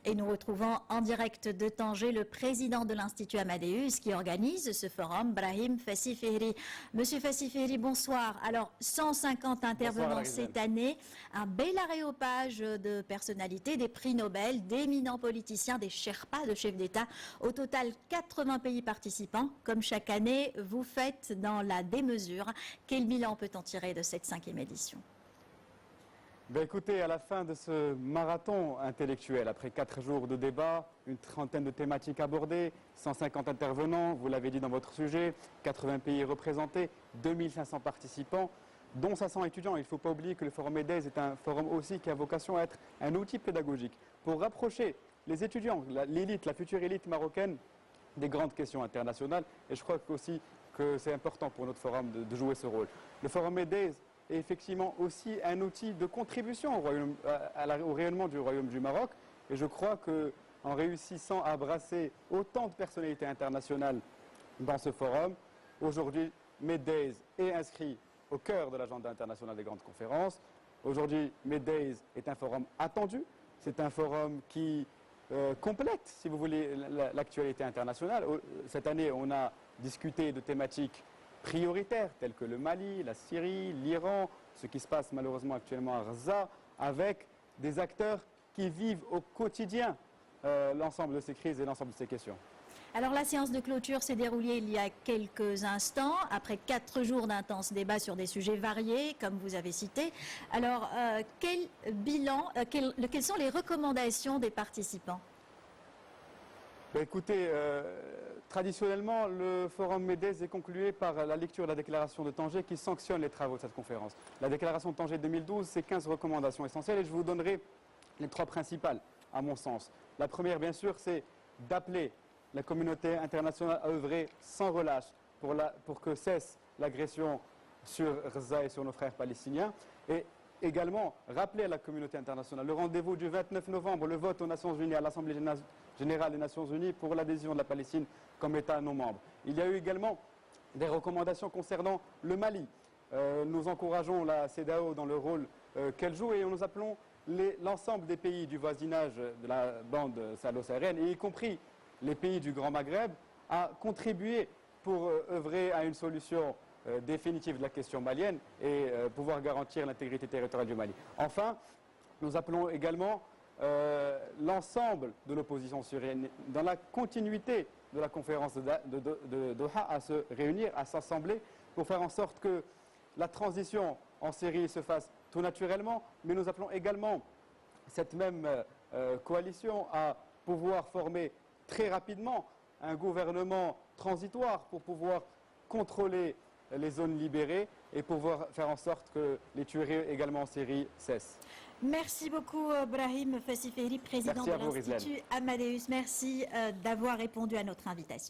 Et nous retrouvons en direct de Tanger le président de l'Institut Amadeus qui organise ce forum, Brahim Fassi-Fehri. Monsieur Fassi-Fehri, bonsoir. Alors, 150 intervenants cette année, un bel aréopage de personnalités, des prix Nobel, d'éminents politiciens, des Sherpas de chefs d'État. Au total, 80 pays participants. Comme chaque année, vous faites dans la démesure. Quel bilan peut-on tirer de cette 5e édition? Ben écoutez, à la fin de ce marathon intellectuel, après 4 jours de débat, une trentaine de thématiques abordées, 150 intervenants, vous l'avez dit dans votre sujet, 80 pays représentés, 2500 participants, dont 500 étudiants. Il ne faut pas oublier que le Forum MEDES est un forum aussi qui a vocation à être un outil pédagogique pour rapprocher les étudiants, l'élite, la future élite marocaine, des grandes questions internationales. Et je crois aussi que c'est important pour notre forum de jouer ce rôle. Le Forum MEDES est effectivement aussi un outil de contribution au rayonnement du Royaume du Maroc. Et je crois qu'en réussissant à brasser autant de personnalités internationales dans ce forum, aujourd'hui, MEDES est inscrit au cœur de l'agenda international des grandes conférences. Aujourd'hui, MEDES est un forum attendu. C'est un forum qui complète, si vous voulez, l'actualité internationale. Cette année, on a discuté de thématiques prioritaires tels que le Mali, la Syrie, l'Iran, ce qui se passe malheureusement actuellement à Gaza, avec des acteurs qui vivent au quotidien l'ensemble de ces crises et l'ensemble de ces questions. Alors la séance de clôture s'est déroulée il y a quelques instants, après 4 jours d'intenses débats sur des sujets variés, comme vous avez cité. Alors quel bilan, quelles sont les recommandations des participants? Ben écoutez, traditionnellement, le Forum MEDES est conclué par la lecture de la déclaration de Tanger qui sanctionne les travaux de cette conférence. La déclaration de Tanger 2012, c'est 15 recommandations essentielles et je vous donnerai les 3 principales, à mon sens. La première, bien sûr, c'est d'appeler la communauté internationale à œuvrer sans relâche pour que cesse l'agression sur Gaza et sur nos frères palestiniens. Et également, rappeler à la communauté internationale le rendez-vous du 29 novembre, le vote aux Nations Unies, à l'Assemblée générale des Nations Unies pour l'adhésion de la Palestine comme État non membre. Il y a eu également des recommandations concernant le Mali. Nous encourageons la CEDEAO dans le rôle qu'elle joue et nous appelons l'ensemble des pays du voisinage de la bande sahélo-saharienne, y compris les pays du Grand Maghreb, à contribuer pour œuvrer à une solution définitive de la question malienne et pouvoir garantir l'intégrité territoriale du Mali. Enfin, nous appelons également l'ensemble de l'opposition syrienne, dans la continuité de la conférence de Doha, à se réunir, à s'assembler pour faire en sorte que la transition en Syrie se fasse tout naturellement, mais nous appelons également cette même coalition à pouvoir former très rapidement un gouvernement transitoire pour pouvoir contrôler les zones libérées et pouvoir faire en sorte que les tueries également en Syrie cessent. Merci beaucoup Brahim Fassi-Fehri, président de l'Institut Amadeus. Merci d'avoir répondu à notre invitation.